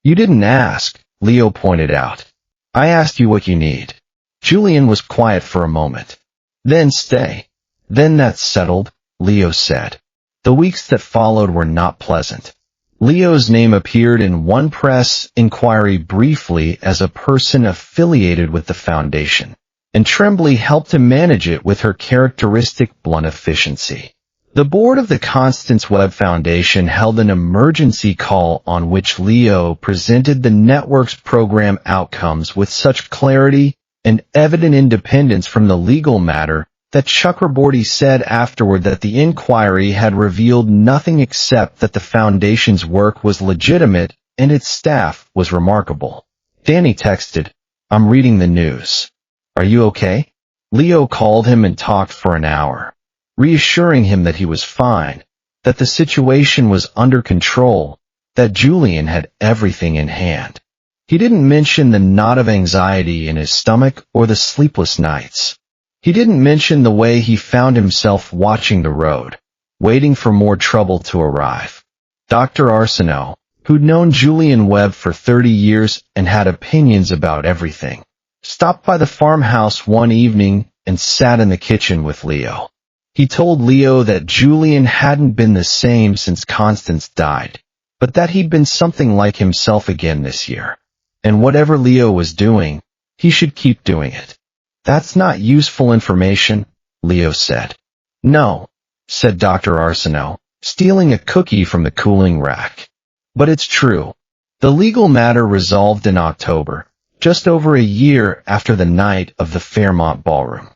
You didn't ask, Leo pointed out. I asked you what you need. Julian was quiet for a moment. Then stay. Then that's settled, Leo said. The weeks that followed were not pleasant. Leo's name appeared in one press inquiry briefly as a person affiliated with the foundation, and Tremblay helped to manage it with her characteristic blunt efficiency. The board of the Constance Webb Foundation held an emergency call on which Leo presented the network's program outcomes with such clarity and evident independence from the legal matter that Chakraborty said afterward that the inquiry had revealed nothing except that the foundation's work was legitimate and its staff was remarkable. Danny texted, "I'm reading the news. Are you okay?" Leo called him and talked for an hour, reassuring him that he was fine, that the situation was under control, that Julian had everything in hand. He didn't mention the knot of anxiety in his stomach or the sleepless nights. He didn't mention the way he found himself watching the road, waiting for more trouble to arrive. Dr. Arsenault, who'd known Julian Webb for 30 years and had opinions about everything, stopped by the farmhouse one evening and sat in the kitchen with Leo. He told Leo that Julian hadn't been the same since Constance died, but that he'd been something like himself again this year. And whatever Leo was doing, he should keep doing it. "That's not useful information," Leo said. "No," said Dr. Arsenault, stealing a cookie from the cooling rack. "But it's true." The legal matter resolved in October, just over a year after the night of the Fairmont Ballroom.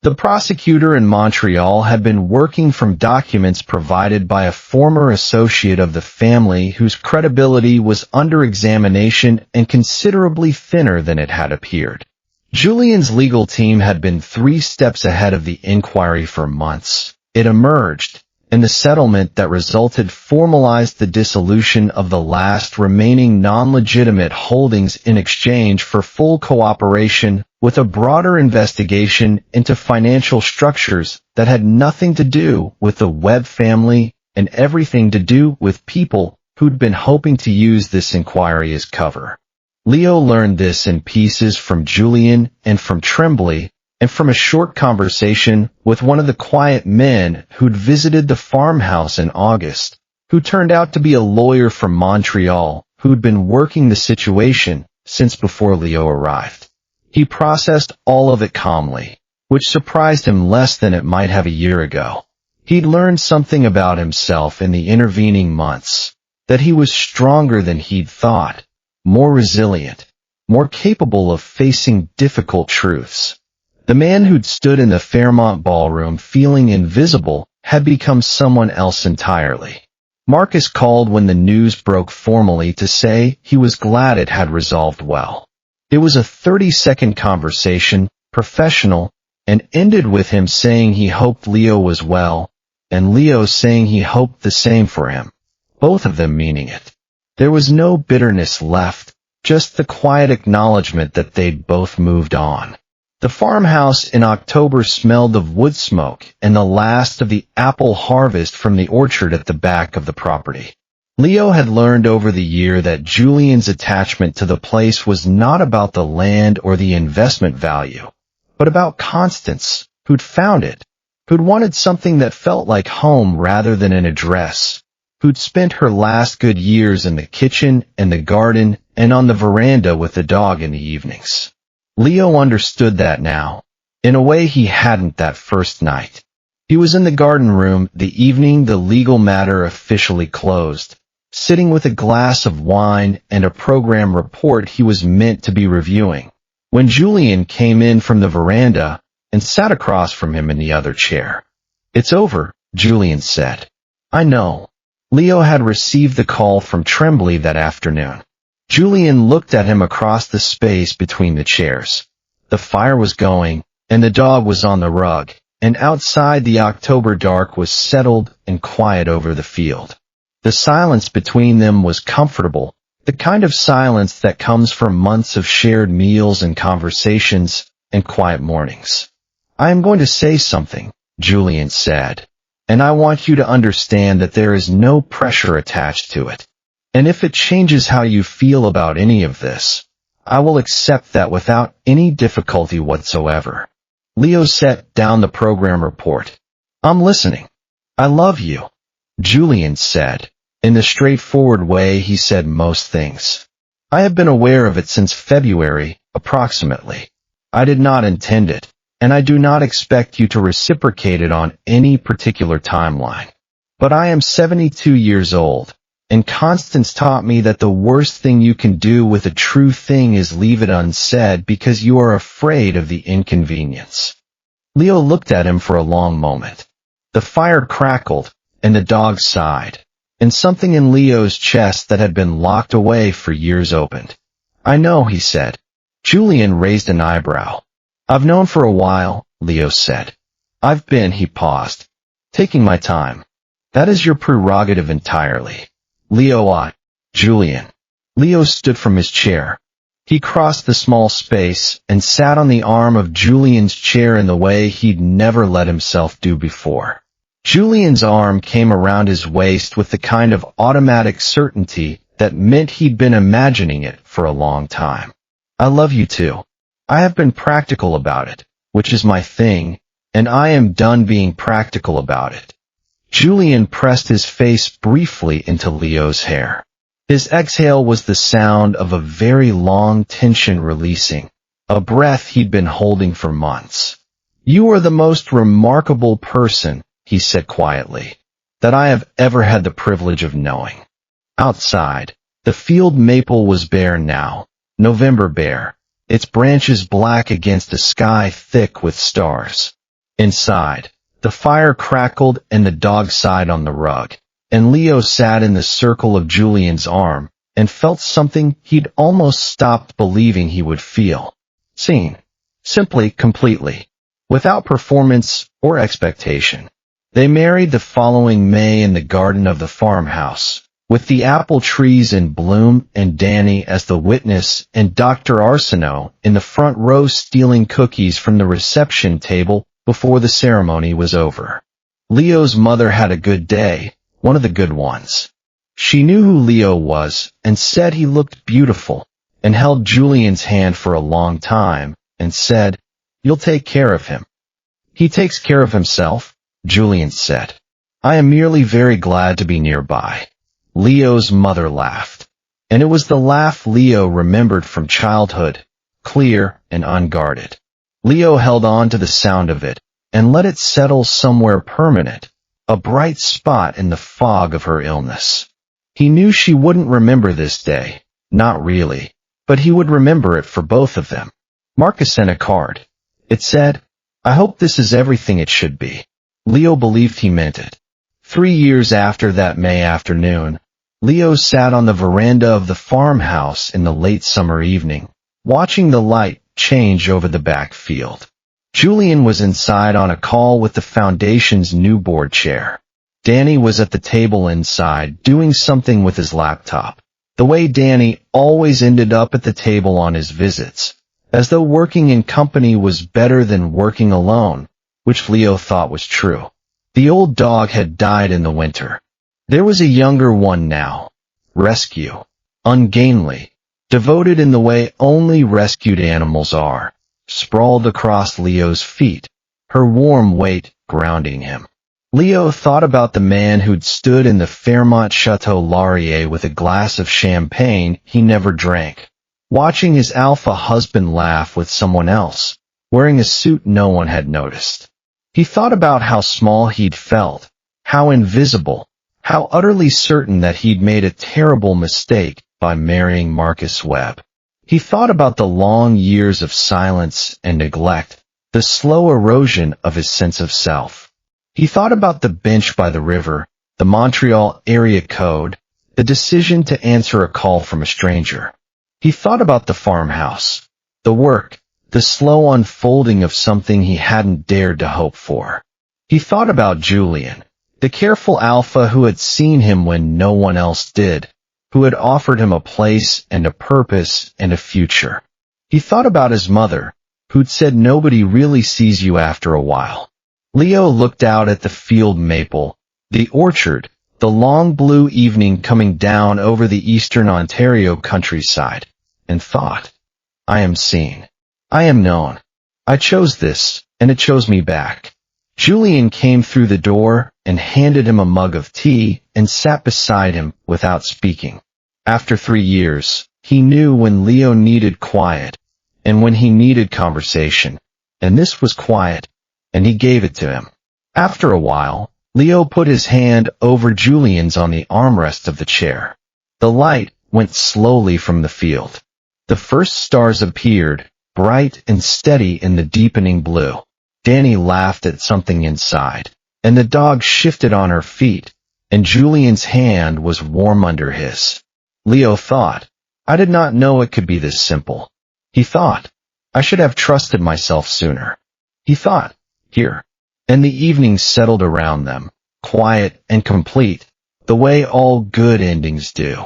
The prosecutor in Montreal had been working from documents provided by a former associate of the family whose credibility was under examination and considerably thinner than it had appeared. Julian's legal team had been 3 steps ahead of the inquiry for months. It emerged, and the settlement that resulted formalized the dissolution of the last remaining non-legitimate holdings in exchange for full cooperation with a broader investigation into financial structures that had nothing to do with the Webb family and everything to do with people who'd been hoping to use this inquiry as cover. Leo learned this in pieces from Julian and from Tremblay, and from a short conversation with one of the quiet men who'd visited the farmhouse in August, who turned out to be a lawyer from Montreal who'd been working the situation since before Leo arrived. He processed all of it calmly, which surprised him less than it might have a year ago. He'd learned something about himself in the intervening months, that he was stronger than he'd thought, more resilient, more capable of facing difficult truths. The man who'd stood in the Fairmont Ballroom feeling invisible had become someone else entirely. Marcus called when the news broke formally to say he was glad it had resolved well. It was a 30-second conversation, professional, and ended with him saying he hoped Leo was well, and Leo saying he hoped the same for him, both of them meaning it. There was no bitterness left, just the quiet acknowledgement that they'd both moved on. The farmhouse in October smelled of wood smoke and the last of the apple harvest from the orchard at the back of the property. Leo had learned over the year that Julian's attachment to the place was not about the land or the investment value, but about Constance, who'd found it, who'd wanted something that felt like home rather than an address, who'd spent her last good years in the kitchen and the garden and on the veranda with the dog in the evenings. Leo understood that now, in a way he hadn't that first night. He was in the garden room the evening the legal matter officially closed, sitting with a glass of wine and a program report he was meant to be reviewing, when Julian came in from the veranda and sat across from him in the other chair. "It's over," Julian said. "I know." Leo had received the call from Tremblay that afternoon. Julian looked at him across the space between the chairs. The fire was going, and the dog was on the rug, and outside the October dark was settled and quiet over the field. The silence between them was comfortable, the kind of silence that comes from months of shared meals and conversations and quiet mornings. "I am going to say something," Julian said, "and I want you to understand that there is no pressure attached to it. And if it changes how you feel about any of this, I will accept that without any difficulty whatsoever." Leo set down the program report. "I'm listening." "I love you," Julian said, in the straightforward way he said most things. "I have been aware of it since February, approximately. I did not intend it, and I do not expect you to reciprocate it on any particular timeline. But I am 72 years old, and Constance taught me that the worst thing you can do with a true thing is leave it unsaid because you are afraid of the inconvenience. Leo looked at him for a long moment. The fire crackled, and the dog sighed, and something in Leo's chest that had been locked away for years opened. I know, he said. Julian raised an eyebrow. I've known for a while, Leo said. He paused. Taking my time. That is your prerogative entirely. Julian. Leo stood from his chair. He crossed the small space and sat on the arm of Julian's chair in the way he'd never let himself do before. Julian's arm came around his waist with the kind of automatic certainty that meant he'd been imagining it for a long time. I love you too. I have been practical about it, which is my thing, and I am done being practical about it. Julian pressed his face briefly into Leo's hair. His exhale was the sound of a very long tension releasing, a breath he'd been holding for months. You are the most remarkable person, he said quietly, that I have ever had the privilege of knowing. Outside, the field maple was bare now, November bare, its branches black against a sky thick with stars. Inside, the fire crackled and the dog sighed on the rug, and Leo sat in the circle of Julian's arm and felt something he'd almost stopped believing he would feel. Seen. Simply, completely. Without performance or expectation. They married the following May in the garden of the farmhouse, with the apple trees in bloom and Danny as the witness and Dr. Arsenault in the front row stealing cookies from the reception table before the ceremony was over. Leo's mother had a good day, one of the good ones. She knew who Leo was and said he looked beautiful, and held Julian's hand for a long time and said, "You'll take care of him." "He takes care of himself," Julian said. "I am merely very glad to be nearby." Leo's mother laughed, and it was the laugh Leo remembered from childhood, clear and unguarded. Leo held on to the sound of it and let it settle somewhere permanent, a bright spot in the fog of her illness. He knew she wouldn't remember this day, not really, but he would remember it for both of them. Marcus sent a card. It said, "I hope this is everything it should be." Leo believed he meant it. 3 years after that May afternoon, Leo sat on the veranda of the farmhouse in the late summer evening, watching the light change over the back field. Julian was inside on a call with the foundation's new board chair. Danny was at the table inside doing something with his laptop, the way Danny always ended up at the table on his visits, as though working in company was better than working alone, which Leo thought was true. The old dog had died in the winter. There was a younger one now. Rescue. Ungainly. Devoted in the way only rescued animals are, sprawled across Leo's feet, her warm weight grounding him. Leo thought about the man who'd stood in the Fairmont Chateau Laurier with a glass of champagne he never drank, watching his alpha husband laugh with someone else, wearing a suit no one had noticed. He thought about how small he'd felt, how invisible, how utterly certain that he'd made a terrible mistake by marrying Marcus Webb. He thought about the long years of silence and neglect, the slow erosion of his sense of self. He thought about the bench by the river, the Montreal area code, the decision to answer a call from a stranger. He thought about the farmhouse, the work, the slow unfolding of something he hadn't dared to hope for. He thought about Julian, the careful alpha who had seen him when no one else did, who had offered him a place and a purpose and a future. He thought about his mother, who'd said nobody really sees you after a while. Leo looked out at the field maple, the orchard, the long blue evening coming down over the eastern Ontario countryside, and thought, I am seen. I am known. I chose this, and it chose me back. Julian came through the door and handed him a mug of tea and sat beside him without speaking. After 3 years, he knew when Leo needed quiet and when he needed conversation. and this was quiet, and he gave it to him. After a while, Leo put his hand over Julian's on the armrest of the chair. The light went slowly from the field. The first stars appeared, bright and steady in the deepening blue. Danny laughed at something inside, and the dog shifted on her feet, and Julian's hand was warm under his. Leo thought, I did not know it could be this simple. He thought, I should have trusted myself sooner. He thought, here. And the evening settled around them, quiet and complete, the way all good endings do.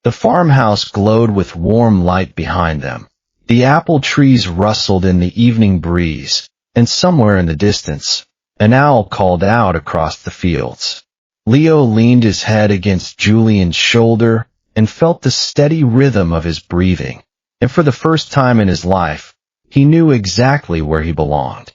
The farmhouse glowed with warm light behind them. The apple trees rustled in the evening breeze, and somewhere in the distance, an owl called out across the fields. Leo leaned his head against Julian's shoulder and felt the steady rhythm of his breathing, and for the first time in his life, he knew exactly where he belonged.